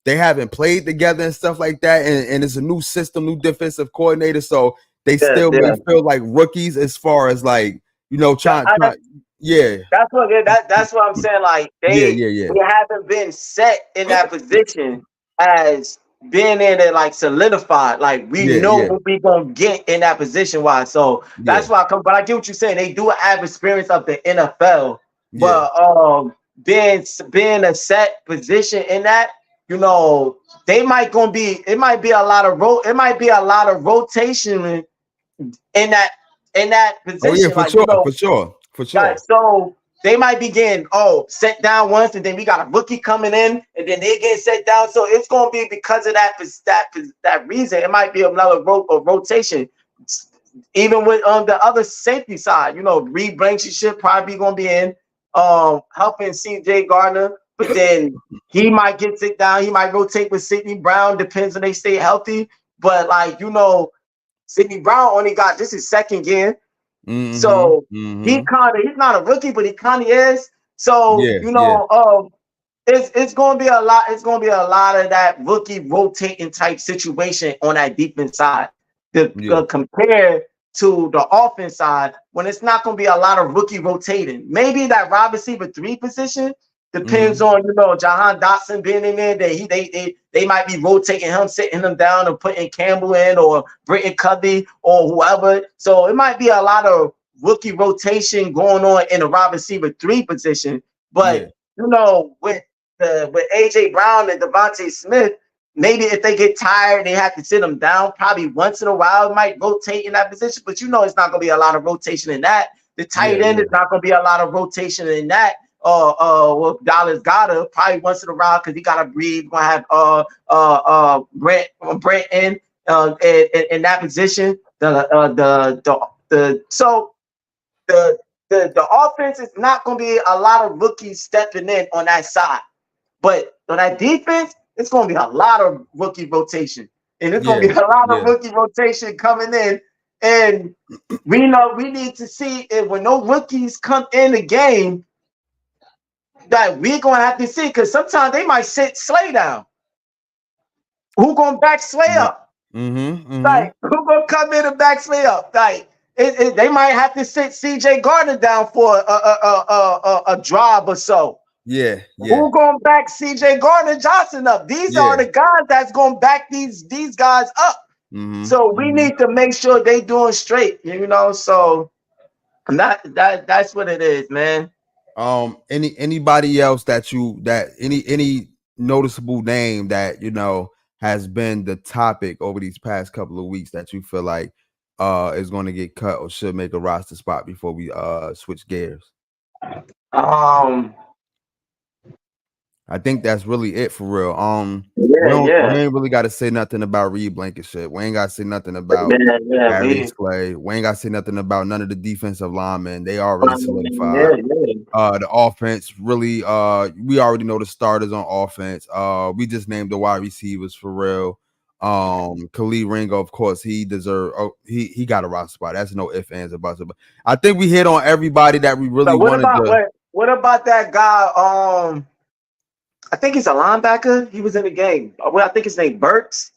[SPEAKER 1] they haven't played together and stuff like that, and it's a new system, new defensive coordinator, so they
[SPEAKER 2] Yeah,
[SPEAKER 1] still may
[SPEAKER 2] yeah.
[SPEAKER 1] feel like rookies as far as like trying, yeah,
[SPEAKER 2] That's what I'm saying. Like
[SPEAKER 1] yeah,
[SPEAKER 2] they haven't been set in that position as being in it, like solidified. Like we
[SPEAKER 1] yeah,
[SPEAKER 2] know
[SPEAKER 1] yeah,
[SPEAKER 2] what we gonna get in that position. Why? So
[SPEAKER 1] yeah,
[SPEAKER 2] that's why I come. But I get what you're saying. They do have experience of the NFL,
[SPEAKER 1] yeah,
[SPEAKER 2] but being a set position in that. you know, they might gonna be. It might be a lot of It might be a lot of rotation in that
[SPEAKER 1] Oh yeah,
[SPEAKER 2] position.
[SPEAKER 1] for
[SPEAKER 2] Like, you
[SPEAKER 1] sure,
[SPEAKER 2] know,
[SPEAKER 1] for sure, for
[SPEAKER 2] like,
[SPEAKER 1] sure.
[SPEAKER 2] so they might be getting set down once, and then we got a rookie coming in, and then they get set down. So it's gonna be because of that reason. It might be another rotation. Even with the other safety side, you know, Reed Blankenship probably gonna be in helping CJ Gardner, but then he might get sit down, he might rotate with Sidney Brown, depends on they stay healthy. But like, you know, Sidney Brown only got this is second year.
[SPEAKER 1] Mm-hmm.
[SPEAKER 2] So
[SPEAKER 1] Mm-hmm.
[SPEAKER 2] he's not a rookie, but he kind of is. So,
[SPEAKER 1] Yeah,
[SPEAKER 2] you
[SPEAKER 1] yeah,
[SPEAKER 2] know, it's gonna be a lot. It's gonna be a lot of that rookie rotating type situation on that defense side to
[SPEAKER 1] yeah.
[SPEAKER 2] compare to the offense side when it's not gonna be a lot of rookie rotating. Maybe that wide receiver three position depends
[SPEAKER 1] Mm-hmm.
[SPEAKER 2] on, you know, Jahan Dotson being in there. That they might be rotating him, sitting him down, and putting Campbell in or Britton Covey or whoever. So it might be a lot of rookie rotation going on in the wide receiver three position.
[SPEAKER 1] Yeah.
[SPEAKER 2] But you know, with AJ Brown and Devontae Smith, maybe if they get tired, they have to sit them down. Probably once in a while, it might rotate in that position, but you know, it's not going to be a lot of rotation in that. The
[SPEAKER 1] Yeah,
[SPEAKER 2] tight end is
[SPEAKER 1] yeah.
[SPEAKER 2] not going to be a lot of rotation in that. Well, Dallas Goddard probably once in a while because he got to breathe. Going to have Brent in that position. So the offense is not going to be a lot of rookies stepping in on that side. But on that defense, it's going to be a lot of rookie rotation. And it's going
[SPEAKER 1] Yeah,
[SPEAKER 2] to be a lot of
[SPEAKER 1] yeah.
[SPEAKER 2] rookie rotation coming in. And we know we need to see if when no rookies come in the game, that we're going to have to see because sometimes they might sit Slay down. Who going to back Slay
[SPEAKER 1] Yeah.
[SPEAKER 2] up?
[SPEAKER 1] Mm-hmm. Mm-hmm.
[SPEAKER 2] Like, who going to come in and back Slay up? Like, they might have to sit CJ Gardner down for a drive or so.
[SPEAKER 1] Yeah, yeah,
[SPEAKER 2] Who gonna back CJ Gardner Johnson up? These are
[SPEAKER 1] yeah.
[SPEAKER 2] the guys that's gonna back these guys up.
[SPEAKER 1] Mm-hmm.
[SPEAKER 2] So we
[SPEAKER 1] Mm-hmm.
[SPEAKER 2] need to make sure they doing straight, you know. So that's what it is, man.
[SPEAKER 1] Anybody else that any noticeable name that has been the topic over these past couple of weeks that you feel like is going to get cut or should make a roster spot before we switch gears?
[SPEAKER 2] Um,
[SPEAKER 1] I think that's really it for real.
[SPEAKER 2] yeah,
[SPEAKER 1] We
[SPEAKER 2] yeah,
[SPEAKER 1] ain't really got to say nothing about Reed Blankenship. We ain't got to say nothing about
[SPEAKER 2] yeah, yeah.
[SPEAKER 1] Darius Clay. We ain't got to say nothing about none of the defensive linemen. They already
[SPEAKER 2] Yeah,
[SPEAKER 1] solidified. The offense really, we already know the starters on offense. We just named the wide receivers for real. Khalid Ringo, of course, he deserved. Oh, he got a roster spot. That's no ifs, ands, or buts. But I think we hit on everybody that we really
[SPEAKER 2] So
[SPEAKER 1] wanted to.
[SPEAKER 2] what about that guy? I think he's a linebacker. He was in the game. Well, I think his name Burks.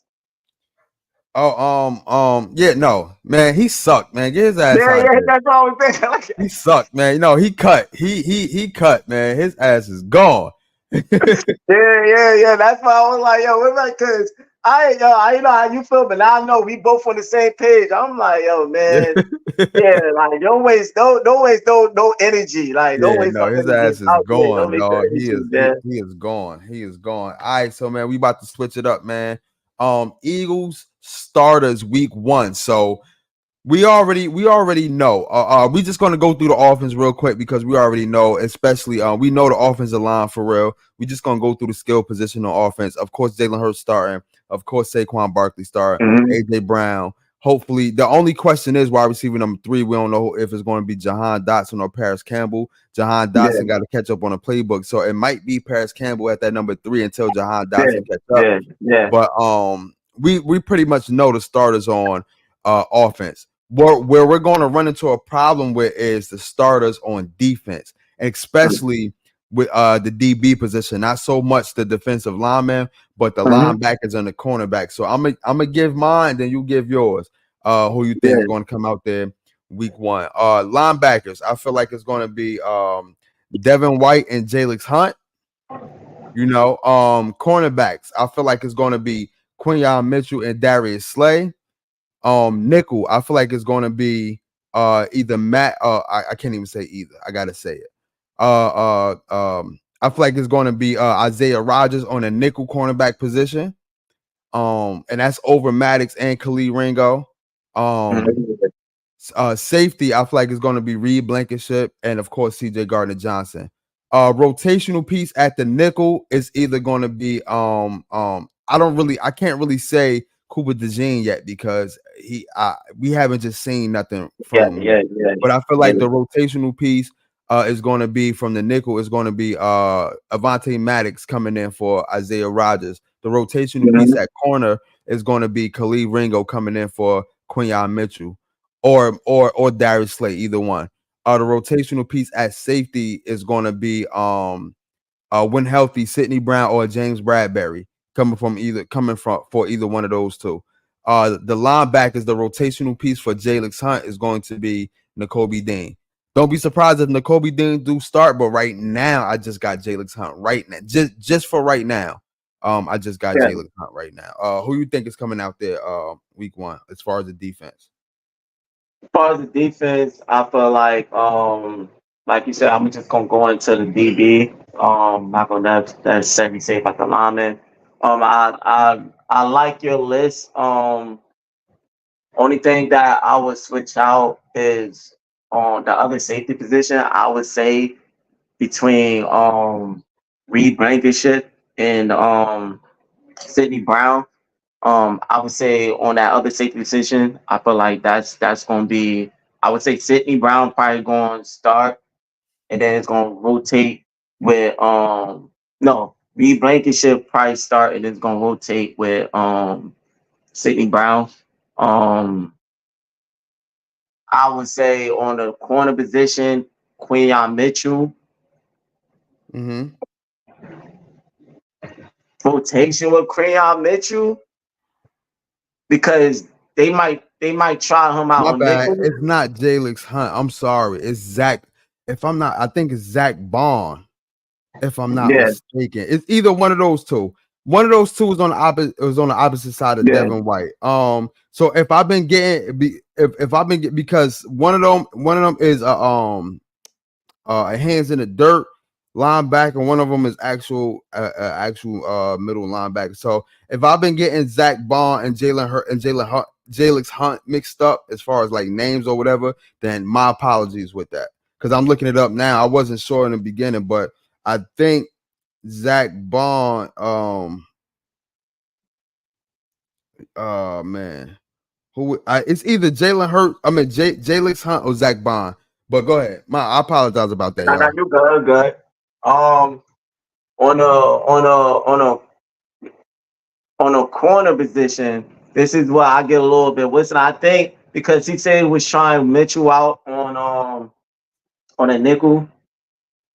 [SPEAKER 1] Oh, yeah, no, man, he sucked, man. Get his ass
[SPEAKER 2] Yeah,
[SPEAKER 1] out of
[SPEAKER 2] yeah,
[SPEAKER 1] here.
[SPEAKER 2] that's all I'm thinking. Like,
[SPEAKER 1] He sucked, man. He cut. He cut, man. His ass is gone.
[SPEAKER 2] yeah. That's why I was like, yo, we're like, cause I know how you feel, but now I know we both on the same page. I'm like, yo, man, yeah, like don't waste no energy, like don't
[SPEAKER 1] Yeah,
[SPEAKER 2] waste
[SPEAKER 1] no,
[SPEAKER 2] no
[SPEAKER 1] his
[SPEAKER 2] energy
[SPEAKER 1] ass is
[SPEAKER 2] out there, don't
[SPEAKER 1] gone,
[SPEAKER 2] waste the
[SPEAKER 1] dog. He
[SPEAKER 2] energy,
[SPEAKER 1] is he,
[SPEAKER 2] man.
[SPEAKER 1] he is gone. He is gone. All right, so man, we about to switch it up, man. Eagles starters week 1. So we already know. We just gonna go through the offense real quick because we already know, especially we know the offensive line for real. We just gonna go through the skill position on offense. Of course, Jalen Hurts starting. Of course, Saquon Barkley starting.
[SPEAKER 2] Mhm.
[SPEAKER 1] AJ Brown. Hopefully, the only question is wide receiver number 3. We don't know if it's going to be Jahan Dotson or Paris Campbell. Jahan
[SPEAKER 2] Yeah,
[SPEAKER 1] Dotson got to catch up on the playbook, so it might be Paris Campbell at that number 3 until Jahan
[SPEAKER 2] yeah,
[SPEAKER 1] Dotson catch up.
[SPEAKER 2] yeah.
[SPEAKER 1] But we pretty much know the starters on offense. Where we're going to run into a problem with is the starters on defense, especially with the DB position. Not so much the defensive lineman, but the
[SPEAKER 2] Mhm.
[SPEAKER 1] linebackers and the cornerback. So I'm gonna give mine, then you give yours. Who you think is
[SPEAKER 2] Yeah.
[SPEAKER 1] going to come out there week 1? Linebackers, I feel like it's going to be Devin White and Jalix Hunt. Cornerbacks, I feel like it's going to be Quinyon Mitchell and Darius Slay. Nickel, I feel like it's going to be either Matt. I can't even say either. I gotta say it. I feel like it's going to be Isaiah Rodgers on a nickel cornerback position. And that's over Maddox and Khalid Ringo. Um,
[SPEAKER 2] Mhm.
[SPEAKER 1] Safety, I feel like it's going to be Reed Blankenship and of course CJ Gardner Johnson. Rotational piece at the nickel is either going to be I can't really say Cooper DeJean yet because we haven't just seen nothing from
[SPEAKER 2] Yeah,
[SPEAKER 1] him
[SPEAKER 2] yeah,
[SPEAKER 1] yet.
[SPEAKER 2] yeah,
[SPEAKER 1] But I feel
[SPEAKER 2] yeah.
[SPEAKER 1] like the rotational piece is going to be from the nickel is going to be Avonte Maddox coming in for Isaiah Rodgers. The rotational piece
[SPEAKER 2] Mhm.
[SPEAKER 1] at corner is going to be Khalid Ringo coming in for Quinyon Mitchell or Darius Slay, either one. The rotational piece at safety is going to be when healthy, Sidney Brown or James Bradbury coming from for either one of those two. The linebackers, the rotational piece for Jalix Hunt is going to be Nakobe Dean. Don't be surprised if Nakobe Dean do start, but right now I just got Jalix Hunt right now, just for right now. I just got
[SPEAKER 2] Yeah.
[SPEAKER 1] Jalix Hunt right now. Who you think is coming out there week one as far as the defense?
[SPEAKER 2] As far as the defense, I feel like you said, I'm just gonna go into the DB. Not gonna necessarily say about the lineman. I like your list. Only thing that I would switch out is on the other safety position. I would say between Reed Blankenship and Sidney Brown. I would say on that other safety position, I feel like that's gonna be. I would say Sidney Brown probably going to start, and then it's gonna rotate with no Reed Blankenship probably start, and it's gonna rotate with Sidney Brown. Um, I would say on the corner position, Quinyon Mitchell.
[SPEAKER 1] Mm-hmm.
[SPEAKER 2] Rotation with Quinyon Mitchell because they might try him out
[SPEAKER 1] My
[SPEAKER 2] on
[SPEAKER 1] bad.
[SPEAKER 2] nickel.
[SPEAKER 1] It's not Jalix Hunt. I'm sorry. It's Zach. If I'm not, I think it's Zach Bond. If I'm not
[SPEAKER 2] Yeah,
[SPEAKER 1] mistaken, it's either one of those two. One of those two is on the opposite. It was on the opposite side of
[SPEAKER 2] yeah,
[SPEAKER 1] Devin White. So if I've been getting, if I've been because one of them is a hands in the dirt linebacker. One of them is actual middle linebacker. So if I've been getting Zach Bond and Jalen Hurt and Jalix Hunt mixed up as far as like names or whatever, then my apologies with that because I'm looking it up now. I wasn't sure in the beginning, but I think Zach Bond. Man, it's either Jalen Hurt. I mean Jalix Hunt or Zach Bond. But go ahead. I apologize about that,
[SPEAKER 2] nah,
[SPEAKER 1] y'all.
[SPEAKER 2] you good, good. Um, on a corner position, this is where I get a little bit. Listen, I think because he said he was trying Mitchell out on a nickel,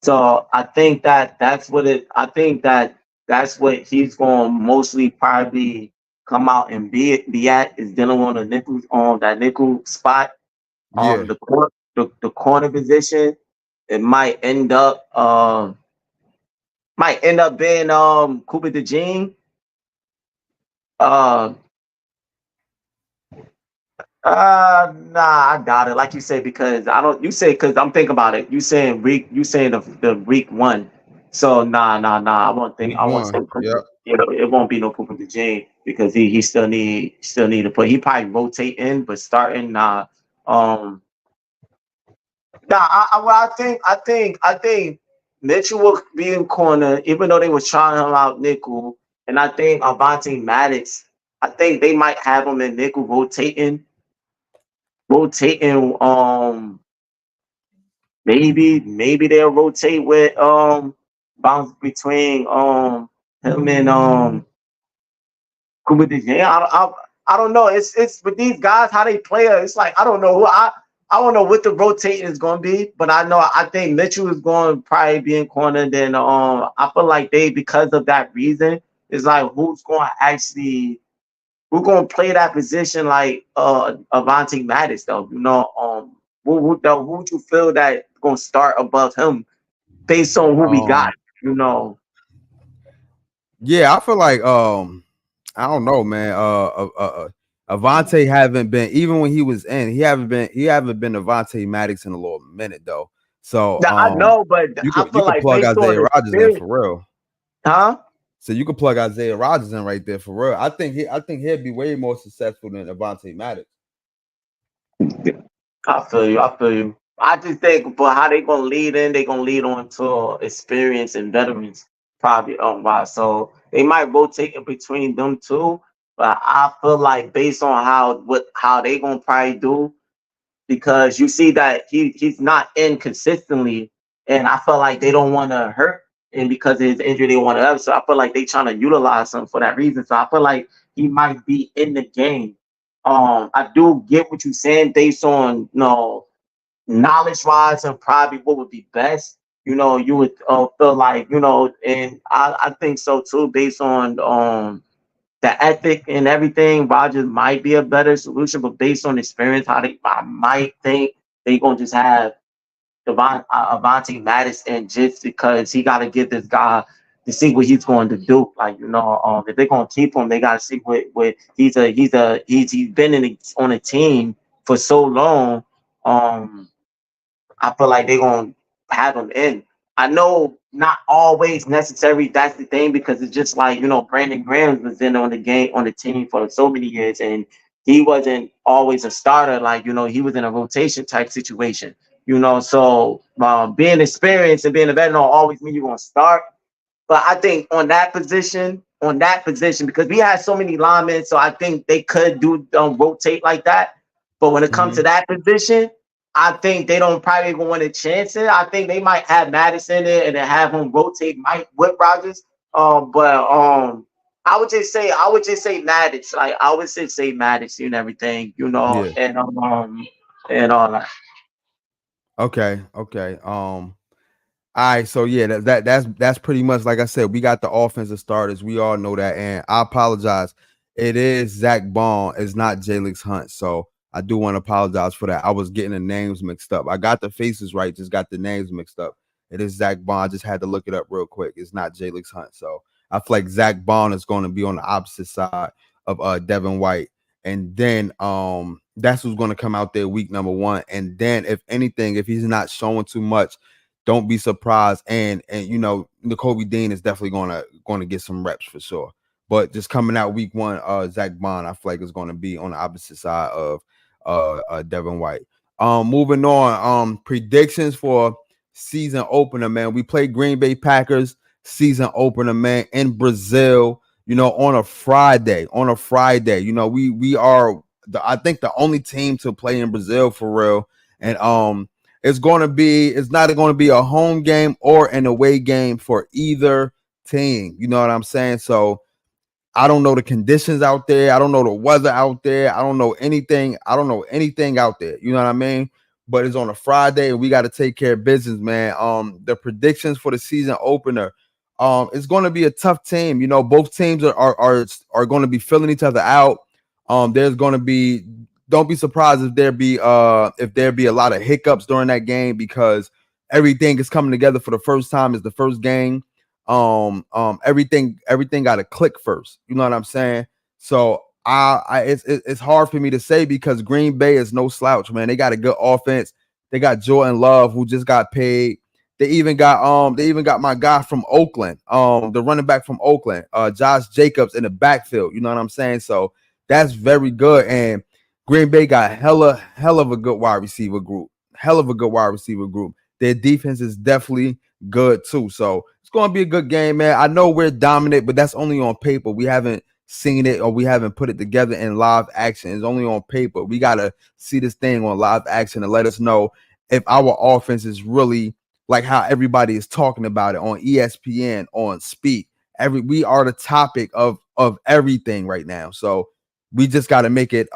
[SPEAKER 2] so I think that's what it. I think that's what he's going to mostly probably come out and be at is dealing on a nickel on that nickel spot.
[SPEAKER 1] Yeah.
[SPEAKER 2] The corner position, it might end up being Cooper DeJean. Uh, nah, I doubt it. Like you say, because I don't. You say because I'm thinking about it. You saying week. You saying the week one. So nah. I won't think.
[SPEAKER 1] Week
[SPEAKER 2] I won't say.
[SPEAKER 1] one. Yep.
[SPEAKER 2] You know, it won't be no Cooper DeJean because he still need to put. He probably rotate in, but starting Um, well, I think Mitchell will be in corner, even though they were trying him out nickel, and I think Avonte Maddox. I think they might have him in nickel rotating. Maybe they'll rotate with bounce between him and Cooper DeJean. I don't know. It's with these guys how they play. It's like I don't know who I don't know what the rotating is going to be, but I think Mitchell is going to probably be in corner. Then I feel like they because of that reason it's like who's going to play that position like Avonte Maddox though. You know who would you feel that going to start above him based on who we got?
[SPEAKER 1] Um.
[SPEAKER 2] You know.
[SPEAKER 1] Yeah, I feel like I don't know, man. Avante haven't been even when he was in. He haven't been Avante Maddox in a little minute though. So
[SPEAKER 2] Yeah, I know, but I
[SPEAKER 1] you
[SPEAKER 2] feel
[SPEAKER 1] could
[SPEAKER 2] like
[SPEAKER 1] plug
[SPEAKER 2] based on
[SPEAKER 1] Isaiah
[SPEAKER 2] the
[SPEAKER 1] Rodgers in
[SPEAKER 2] spirit,
[SPEAKER 1] for real.
[SPEAKER 2] huh?
[SPEAKER 1] So you could plug Isaiah Rodgers in right there for real. I think he'd be way more successful than Avonte Maddox.
[SPEAKER 2] I feel you. I feel you. I just think, but how they gonna lead in? They gonna lead on to experience and veterans, probably. Wow. So they might rotate in between them two. But I feel like based on how they gonna probably do, because you see that he's not in consistently, and I feel like they don't want to hurt him because of his injury. They want to have, so I feel like they trying to utilize him for that reason. So I feel like he might be in the game. I do get what you're saying based on knowledge wise and probably what would be best. You would feel like and I think so too based on the ethic and everything, Rogers might be a better solution, but based on experience, I might think they gonna just have Avante Madison just because he got to get this guy to see what he's going to do. Like if they're gonna keep him, they got to see what he's been on a team for so long. Um, I feel like they're gonna have him in. I know not always necessary. That's the thing because it's just like Brandon Graham was in on the game on the team for so many years, and he wasn't always a starter. Like he was in a rotation type situation. So being experienced and being a veteran don't always mean you're gonna start. But I think on that position, because we had so many linemen, so I think they could do rotate like that. But when it comes to
[SPEAKER 1] Mm-hmm.
[SPEAKER 2] that position, I think they don't probably even want to chance it. I think they might have Madison there and then have him rotate Mike with Rogers. But I would just say Maddox. Like I would say Maddox and everything,
[SPEAKER 1] Yeah.
[SPEAKER 2] and all that.
[SPEAKER 1] Okay. Okay. All right, so yeah, that's pretty much like I said. We got the offensive starters. We all know that, and I apologize. It is Zach Bond. It's not Jalix Hunt. So I do want to apologize for that. I was getting the names mixed up. I got the faces right, just got the names mixed up. It is Zach Bond. I just had to look it up real quick. It's not Jalix Hunt. So I feel like Zach Bond is going to be on the opposite side of Devin White, and then that's who's going to come out there week number 1. And then if anything, if he's not showing too much, don't be surprised. And N'Kobe Dean is definitely gonna get some reps for sure. But just coming out week 1, Zach Bond, I feel like is going to be on the opposite side of Devin White. Moving on, predictions for season opener, man. We played Green Bay Packers season opener, man, in Brazil. On a Friday. We are I think the only team to play in Brazil for real. And it's not going to be a home game or an away game for either team. You know what I'm saying? So I don't know the conditions out there. I don't know the weather out there. I don't know anything. I don't know anything out there. You know what I mean? But it's on a Friday and we got to take care of business, man. The predictions for the season opener. It's going to be a tough team. Both teams are going to be filling each other out. There's going to be Don't be surprised if there be a lot of hiccups during that game because everything is coming together for the first time. It's the first game. Everything got to click first. You know what I'm saying? So it's hard for me to say because Green Bay is no slouch, man. They got a good offense. They got Jordan Love who just got paid. They even got my guy from Oakland, the running back from Oakland, Josh Jacobs in the backfield. You know what I'm saying? So that's very good. And Green Bay got hell of a good wide receiver group. Hell of a good wide receiver group. Their defense is definitely good too. So it's going to be a good game, man. I know we're dominant, but that's only on paper. We haven't seen it or we haven't put it together in live action. It's only on paper. We got to see this thing on live action and let us know if our offense is really like how everybody is talking about it on ESPN, on Speak. We are the topic of everything right now. So we just got to make it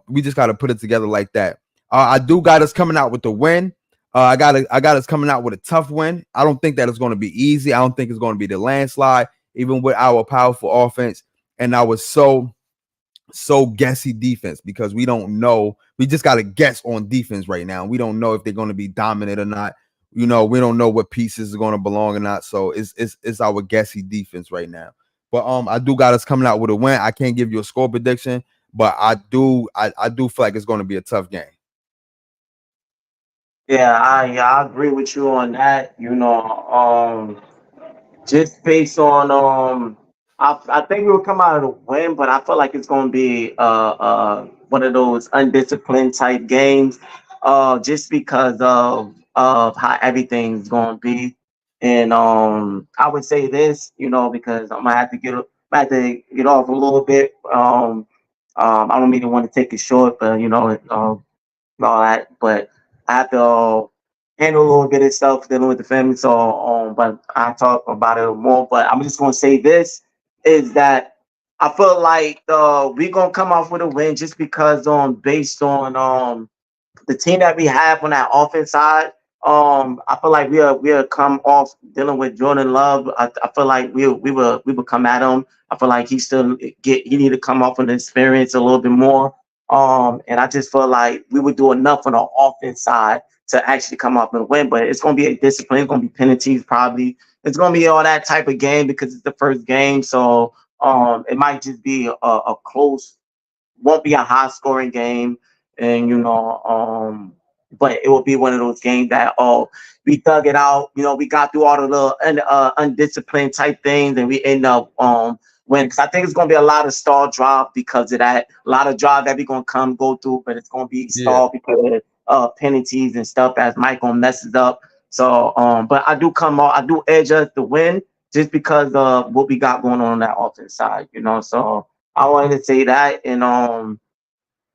[SPEAKER 1] we just got to put it together like that. I do got us coming out with the win. I got us coming out with a tough win. I don't think that it's going to be easy. I don't think it's going to be the landslide, even with our powerful offense and our so guessy defense because we don't know. We just got to guess on defense right now. We don't know if they're going to be dominant or not. We don't know what pieces are going to belong or not. So it's our guessy defense right now. But I do got us coming out with a win. I can't give you a score prediction, but I do feel like it's going to be a tough game.
[SPEAKER 2] I agree with you on that. Just based on I think we'll come out of the win, but I feel like it's gonna be one of those undisciplined type games, just because of how everything's gonna be. And I would say this, because I'm gonna have to get off a little bit. I don't even want to take it short, but all that. But I have to handle a little bit of stuff dealing with the family. So, but I talk about it more. But I'm just gonna say this is that I feel like we're gonna come off with a win just because based on the team that we have on that offense side. I feel like we'll come off dealing with Jordan Love. I feel like we will come at him. I feel like he need to come off with experience a little bit more. And I just feel like we would do enough on the offense side to actually come up and win. But it's gonna be a discipline. It's gonna be penalties probably. It's gonna be all that type of game because it's the first game. So it might just be a close, won't be a high scoring game, and but it will be one of those games that we dug it out. We got through all of the undisciplined type things, and we end up winning. Because I think it's gonna be a lot of stall drop because of that. A lot of drive that we're gonna go through, but it's gonna be
[SPEAKER 1] Yeah.
[SPEAKER 2] stalled because of penalties and stuff as Mike gonna mess it up. So, but I do edge us to win just because of what we got going on that offense side. So I wanted to say that, and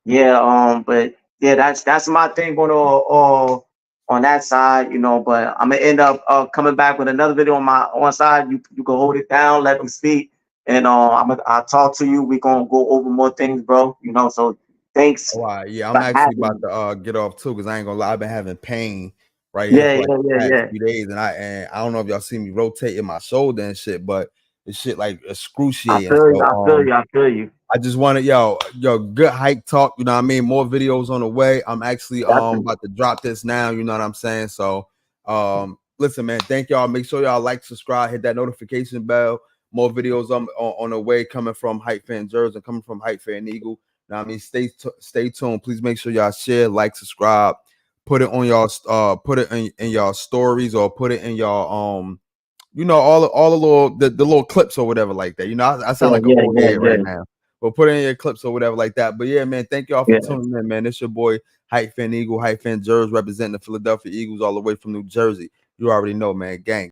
[SPEAKER 2] yeah, but yeah, that's my thing going on that side, But I'm gonna end up coming back with another video on my on side. You can hold it down, let them speak, and I'll talk to you. We're gonna go over more things, bro. So thanks
[SPEAKER 1] All right, yeah, I'm
[SPEAKER 2] for
[SPEAKER 1] actually
[SPEAKER 2] having
[SPEAKER 1] about
[SPEAKER 2] me.
[SPEAKER 1] to get off too because I ain't gonna lie, I've been having pain right here
[SPEAKER 2] Yeah,
[SPEAKER 1] for like
[SPEAKER 2] yeah,
[SPEAKER 1] the
[SPEAKER 2] yeah,
[SPEAKER 1] past
[SPEAKER 2] yeah.
[SPEAKER 1] 3 days, and I don't know if y'all see me rotating my shoulder and shit, but it's shit like
[SPEAKER 2] I
[SPEAKER 1] excruciating.
[SPEAKER 2] feel you.
[SPEAKER 1] So
[SPEAKER 2] I feel you. I feel you.
[SPEAKER 1] I just wanted yo good hype talk. You know what I mean? More videos on the way. I'm actually
[SPEAKER 2] Definitely.
[SPEAKER 1] about to drop this now. You know what I'm saying? So listen, man. Thank y'all. Make sure y'all like, subscribe, hit that notification bell. More videos on the way coming from Hype Fan Jersey and coming from Hype Fan Eagle. You know what I mean? Stay tuned. Please make sure y'all share, like, subscribe, put it on y'all put it in y'all stories or put it in y'all all the the little clips or whatever like that. I sound
[SPEAKER 2] Yeah,
[SPEAKER 1] like an
[SPEAKER 2] yeah,
[SPEAKER 1] old
[SPEAKER 2] yeah,
[SPEAKER 1] head right
[SPEAKER 2] yeah,
[SPEAKER 1] now. But put in your clips or whatever like that. But yeah, man, thank y'all for
[SPEAKER 2] yeah.
[SPEAKER 1] tuning in, man. It's your boy Hype Fan Eagle, Hype Fan Jersey, representing the Philadelphia Eagles all the way from New Jersey. You already know, man. Gang.